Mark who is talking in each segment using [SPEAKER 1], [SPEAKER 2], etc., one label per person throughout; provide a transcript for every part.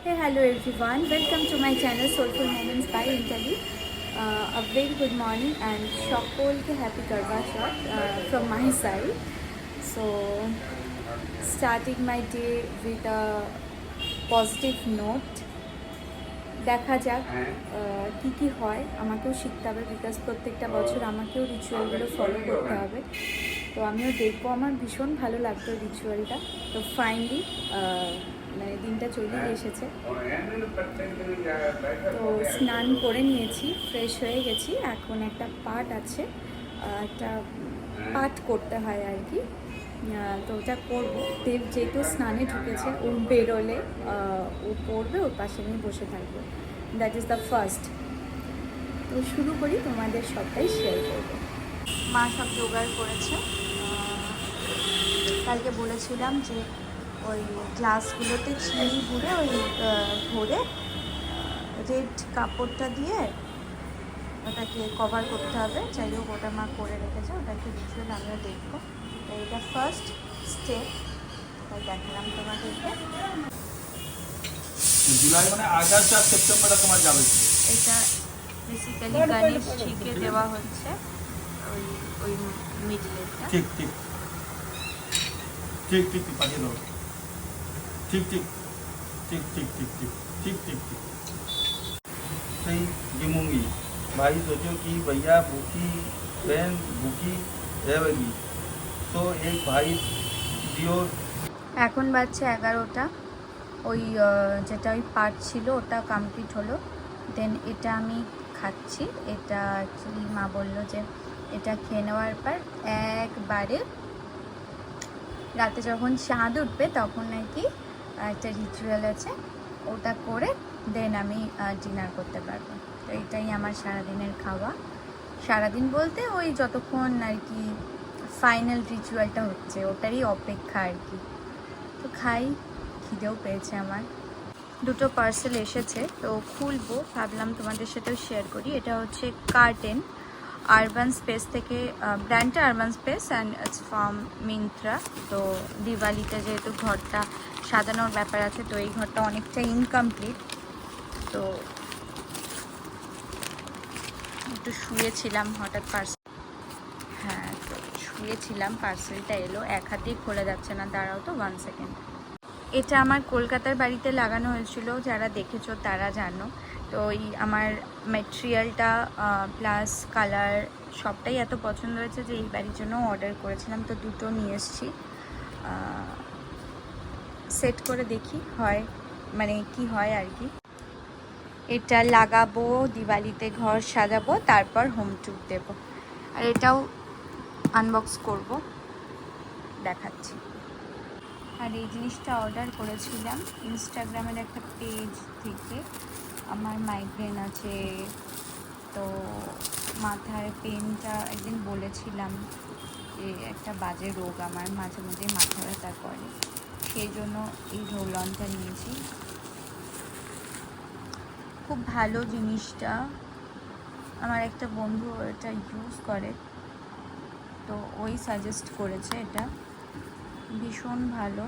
[SPEAKER 1] Hey, hello everyone. Welcome to my channel Soulful Moments by Intali. A very good morning and সকলকে happy Karwa Chauth from my side. So, starting my day with a positive note. দেখা যাক কী কী হয়, আমাকেও শিখতে হবে because প্রত্যেকটা বছর আমাকেও রিচুয়ালগুলো ফলো করতে হবে। তো আমিও দেখবো, আমার ভীষণ ভালো লাগতো রিচুয়ালটা। তো ফাইনালি মানে দিনটা চলেই এসেছে। তো স্নান করে নিয়েছি, ফ্রেশ হয়ে গেছি। এখন একটা পাঠ আছে, একটা পাঠ করতে হয় আর কি। তো ওটা করবো। দেব যেহেতু স্নানে ঢুকেছে, ও বেরোলে ও পড়বে, ওর পাশে আমি বসে থাকবো। That is the first. তো শুরু করি, তোমাদের সবটাই শেয়ার করবো। মা সব জোগাড় করেছে। কালকে বলেছিলাম যে ওই গ্লাসগুলোতে চিনি গুঁড়ে ওই ভরে রেড কাপড়টা দিয়ে ওটাকে কভার করতে হবে। যাই হোক, ওটা মা করে রেখেছে, ওটাকে রিচুয়াল আমিও দেখবো। তো এটা ফার্স্ট স্টেপ, তাই দেখালাম তোমাদেরকে।
[SPEAKER 2] জুলাই মানে আগস্ট আর সেপ্টেম্বরে তোমার যাবে।
[SPEAKER 1] এটা বেসিক্যালি গণেশ জিকে দেওয়া হচ্ছে, ওই ওই মিডলেটা।
[SPEAKER 2] ঠিক ঠিক ঠিক ঠিক ঠিক পাঠিয়ে দাও। ঠিক ঠিক ঠিক ঠিক ঠিক ঠিক ठीक ठीक ठीक सही जिमूंगी। भाई सोचो कि भैया भूखी बहन भूखी रहेगी, तो एक भाई दियो।
[SPEAKER 1] এখন বাজছে 11টা। ওই যেটা ওই পার্ট ছিল ওটা কমপ্লিট হলো। দেন এটা আমি খাচ্ছি। এটা অ্যাকচুয়ালি মা বললো যে এটা খেয়ে নেওয়ার পর একবারে রাতে যখন চাঁদ উঠবে তখন নাকি একটা রিচুয়াল আছে, ওটা করে দেন আমি ডিনার করতে পারবো। তো এটাই আমার সারাদিনের খাওয়া। সারাদিন বলতে ওই যতক্ষণ আর কি ফাইনাল রিচুয়ালটা হচ্ছে ওটারই অপেক্ষা আর কি। তো খাই, খিদেও পেয়েছে আমার। দুটো পার্সেল এসেছে, তো খুলবো, ভাবলাম তোমাদের সাথেও শেয়ার করি। এটা হচ্ছে কার্টেন, আরবান স্পেস থেকে, ব্র্যান্ডটা urban space and it's from Myntra. তো দিওয়ালিতে যেহেতু ঘরটা সাজানোর ব্যাপার আছে, তো এই ঘরটা অনেকটা ইনকমপ্লিট। তো একটু শুয়েছিলাম, হঠাৎ হ্যাঁ, তো শুয়েছিলাম, পার্সেলটা এলো। এক হাতেই খোলা যাচ্ছে না, দাঁড়াও তো 1 সেকেন্ড। এটা আমার কলকাতার বাড়িতে লাগানো হয়েছিল, যারা দেখেছো তারা জানো। তো ওই আমার ম্যাটেরিয়ালটা প্লাস কালার সবটাই এত পছন্দ হয়েছে যে এই বাড়ির জন্য অর্ডার করেছিলাম। তো দুটো নিয়ে এসেছি, সেট করে দেখি হয় মানে কি হয় আর কি। এটা লাগাবো, দিওয়ালিতে ঘর সাজাবো, তারপর হোম ট্যুর দেবো। আর এটাও আনবক্স করব, দেখাচ্ছি। আর এই জিনিসটা অর্ডার করেছিলাম ইনস্টাগ্রামের একটা পেজ থেকে। আমার মাইগ্রেন আছে, তো মাথার পেনটা একদিন বলেছিলাম যে একটা বাজে রোগ আমার, মাঝে মধ্যে মাথা ব্যথা করে, সেই জন্য এই রোল অনটা নিয়েছি। খুব ভালো জিনিসটা, আমার একটা বন্ধু এটা ইউজ করে, তো ওই সাজেস্ট করেছে। এটা ভীষণ ভালো।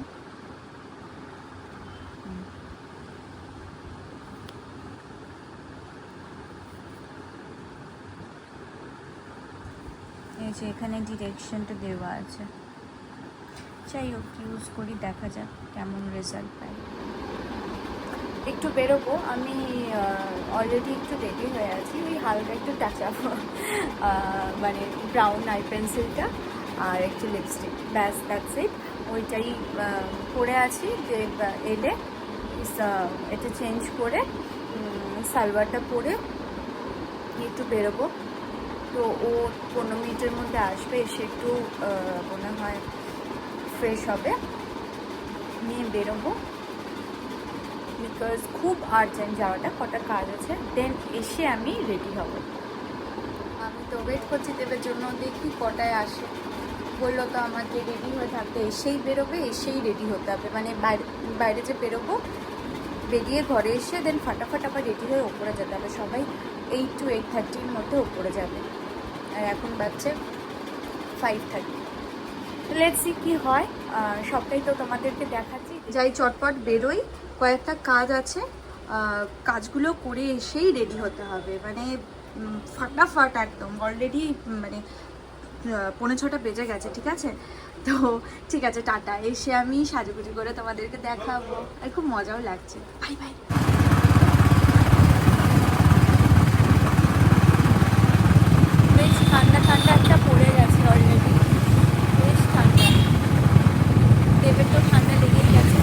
[SPEAKER 1] এই যে এখানে ডিরেকশনটা দেওয়া আছে। যাই হোক, ইউজ করি, দেখা যাক কেমন রেজাল্ট পাই। একটু বেরোবো আমি, অলরেডি একটু রেডি হয়ে আছি। ওই হালকা একটু টাচ আপ, মানে ব্রাউন আই পেন্সিলটা আর একটু লিপস্টিক, ব্যাস দ্যাটস ইট। ওইটাই পরে আছি। যে এলে এটা চেঞ্জ করে সালোয়ারটা পরে একটু বেরোবো। তো ও 15 মিনিটের মধ্যে আসবে, এসে একটু মনে হয় ফ্রেশ হবে, নিয়ে বেরোবো। বিকজ খুব আর্জেন্ট যাওয়াটা, কটা কাজ আছে। দেন এসে আমি রেডি হব। আমি তো ওয়েট করছি দেবের জন্য, দেখি কটায় আসে। বললো তো আমাকে রেডি হয়ে থাকতে, এসেই বেরোবে, এসেই রেডি হতে হবে। মানে বাইরে যে বেরোবো, বেরিয়ে ঘরে এসে দেন ফাটাফাট আবার রেডি হয়ে ওপরে যেতে হবে। সবাই 8 to 8:30-র মধ্যে ওপরে যাবে। আর এখন বাজছে 5:30। লেটস সি কি হয়, সবটাই তো তোমাদেরকে দেখাচ্ছি। যাই চটপট বেরোই, কয়েকটা কাজ আছে, কাজগুলো করে এসেই রেডি হতে হবে, মানে ফাটাফাট একদম। অলরেডি মানে 5:45 বেজে গেছে, ঠিক আছে? তো ঠিক আছে, টাটা। এসে আমি সাজুগুজু করে তোমাদেরকে দেখাবো, আর খুব মজাও লাগছে। Bye bye. বেশ ঠান্ডা ঠান্ডা একটা পড়ে গেছে অলরেডি, বেশ ঠান্ডা। দেবের তো ঠান্ডা লেগেই গেছে।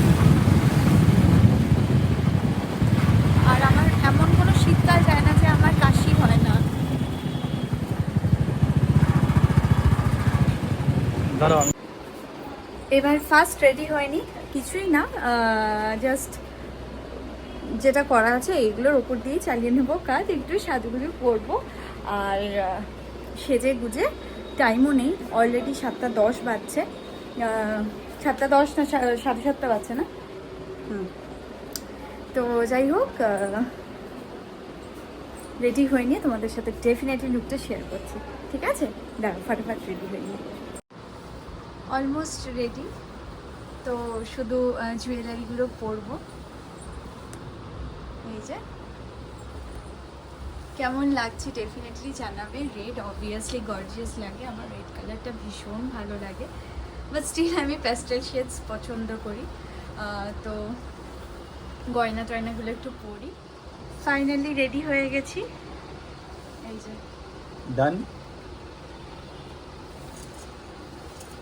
[SPEAKER 1] আর আমার এমন কোনো শীতকাল যায় না যে আমার কাশি হয় না। এবার ফার্স্ট রেডি হয়নি, কিছুই না, জাস্ট যেটা করা আছে এইগুলোর ওপর দিয়েই চালিয়ে নেবো কাজ। একটু সাজুগুজু করবো আর সেজে গুজে, টাইমও নেই, অলরেডি 7:10 বাজছে। 7:10 না 7:30 বাজছে না? তো যাই হোক, রেডি হয়ে নিয়ে তোমাদের সাথে ডেফিনেটলি লুকটা শেয়ার করছি, ঠিক আছে? দেখো ফাটাফাট রেডি হয়ে নিয়ে অলমোস্ট রেডি। তো শুধু জুয়েলারিগুলো পরবো। এই যে কেমন লাগছে ডেফিনেটলি জানাবে। রেড অবভিয়াসলি গর্জিয়াস লাগে, আমার রেড কালারটা ভীষণ ভালো লাগে, বাট স্টিল আমি প্যাস্টেল শেডস পছন্দ করি। তো গয়না টয়নাগুলো একটু পরি। ফাইনালি রেডি হয়ে গেছি, এই যে
[SPEAKER 2] Done.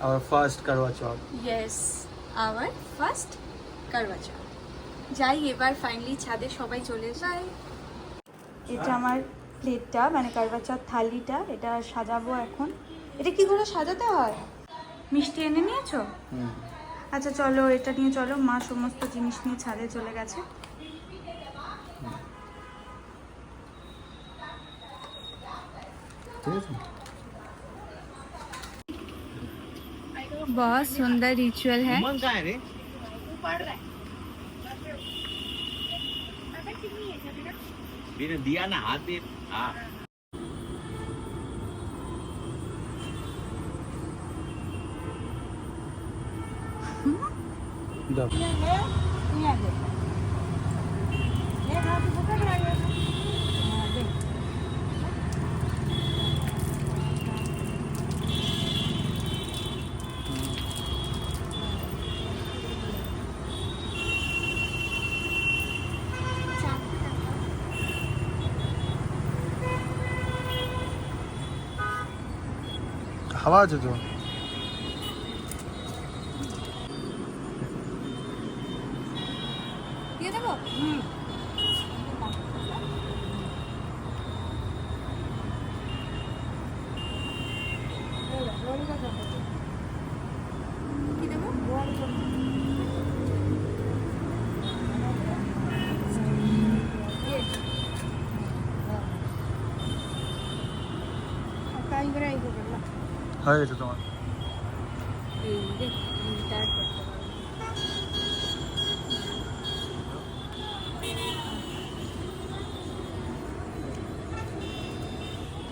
[SPEAKER 2] Our first Karwa Chauth.
[SPEAKER 1] Yes, our first Karwa Chauth. যাই এবার ফাইনালি ছাদে সবাই চলে যায়। এটা আমার প্লেটটা, মানে কারওয়া চৌথ থালিটা, এটা সাজাবো এখন। এটা কি করে সাজাতে হয়? মিষ্টি এনে নিয়েছো? আচ্ছা চলো, এটা নিয়ে চলো। মা সমস্ত জিনিস নিয়ে ছাদে চলে গেছে। बहुत सुंदर रिचुअल है।
[SPEAKER 3] दिया ना हाथ दे। हाँ
[SPEAKER 2] हवा আছে তো।
[SPEAKER 1] দিয়ে দেবো? কি দেবো?
[SPEAKER 2] হয়ে গেছে তোমার।
[SPEAKER 1] এই যে ইন্টার করতে পারবো।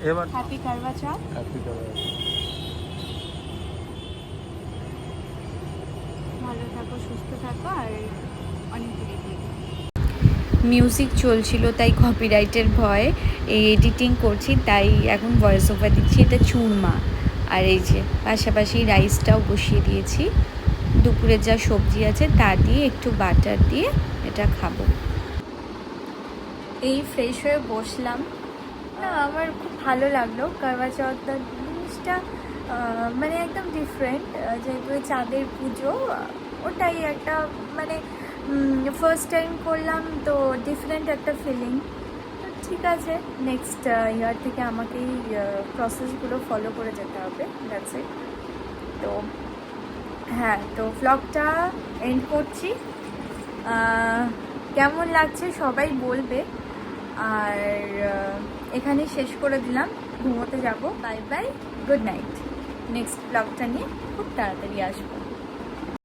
[SPEAKER 2] এবার
[SPEAKER 1] হ্যাপি কারওয়া চৌথ।
[SPEAKER 2] হ্যাপি করো।
[SPEAKER 1] ভালো থাকো, সুস্থ থাকো, আর অনেক দূরে গিয়ে। মিউজিক চলছিল তাই কপিরাইটের ভয়ে এই এডিটিং করছি, তাই এখন ভয়েস ওভার দিচ্ছি। এটা চুরমা, আর এই যে পাশাপাশি রাইসটাও বসিয়ে দিয়েছি। দুপুরের যা সবজি আছে তা দিয়ে একটু বাটার দিয়ে এটা খাবো। এই ফ্রেশ হয়ে বসলাম না, আমার খুব ভালো লাগলো। কারওয়া চৌথের জিনিসটা মানে একদম ডিফারেন্ট, যেহেতু চাঁদের পুজো, ওটাই একটা মানে ফার্স্ট টাইম করলাম তো ডিফারেন্ট একটা ফিলিং। ঠিক আছে, নেক্সট ইয়ার থেকে আমাকে এই প্রসেসগুলো ফলো করে যেতে হবে, দ্যাটস ইট। তো হ্যাঁ, তো ভ্লগটা এন্ড করছি। কেমন লাগছে সবাই বলবে, আর এখানে শেষ করে দিলাম, ঘুমোতে যাব। Bye bye, good night. Next ব্লগটা নিয়ে খুব তাড়াতাড়ি আসবো।